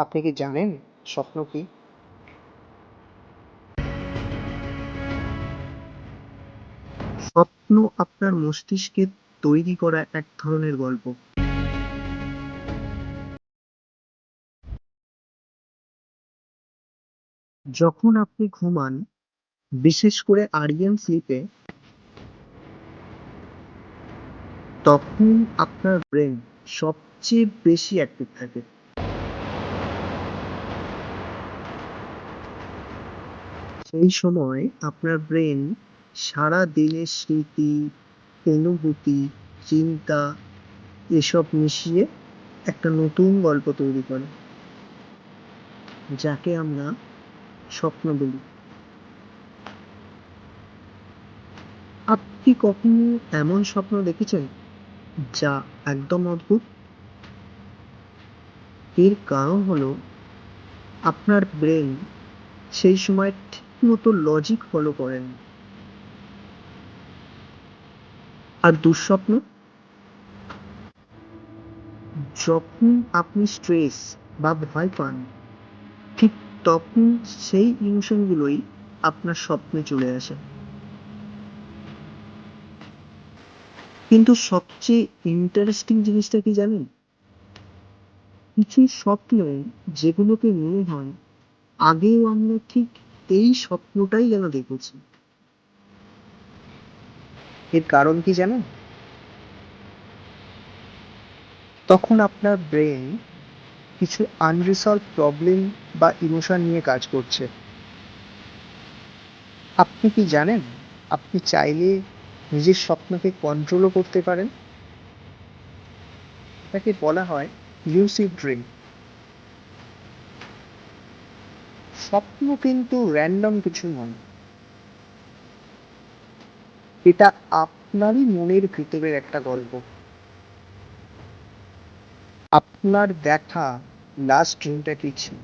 আপনি কি জানেন স্বপ্ন কি? স্বপ্ন আপনার মস্তিষ্কে তৈরি করা এক ধরনের গল্প। যখন আপনি ঘুমান, বিশেষ করে আরইএম স্লিপে, তখন আপনার ব্রেন সবচেয়ে বেশি অ্যাক্টিভ থাকে। সেই সময় আপনার ব্রেন সারা দিনের স্মৃতি, অনুভূতি, চিন্তা এসব মিশিয়ে একটা নতুন গল্প তৈরি করে, যাকে আমরা স্বপ্ন বলি। আপনি কখনো এমন স্বপ্ন দেখেছেন যা একদম অদ্ভুত? এর কারণ হলো আপনার ব্রেন সেই সময় ঠিকমতো লজিক ফলো করেন। আর দুঃস্বপ্ন, যখন আপনি স্ট্রেস বা ভয় পান, ঠিক তখন সেই ইমোশনগুলোই আপনার স্বপ্নে চলে আসে। কিন্তু সবচেয়ে ইন্টারেস্টিং জিনিসটা কি জানেন? কিছু স্বপ্ন, যেগুলোকে মনে হয় আগেও আমরা ঠিক এই স্বপ্নটাই যেন দেখেছি। এর কারণ কি জানেন? তখন আপনার ব্রেন কিছু আনরিসলভ প্রবলেম বা ইমোশন নিয়ে কাজ করছে। আপনি কি জানেন, আপনি চাইলে নিজের স্বপ্নকে কন্ট্রোলও করতে পারেন। এটাকে বলা হয় লিউসিড ড্রিম। স্বপ্ন কিন্তু র্যান্ডম কিছু নয়, এটা আপনারই মনের ভিতরের একটা গল্প। আপনার দেখা লাস্ট ড্রিমটা কি ছিল?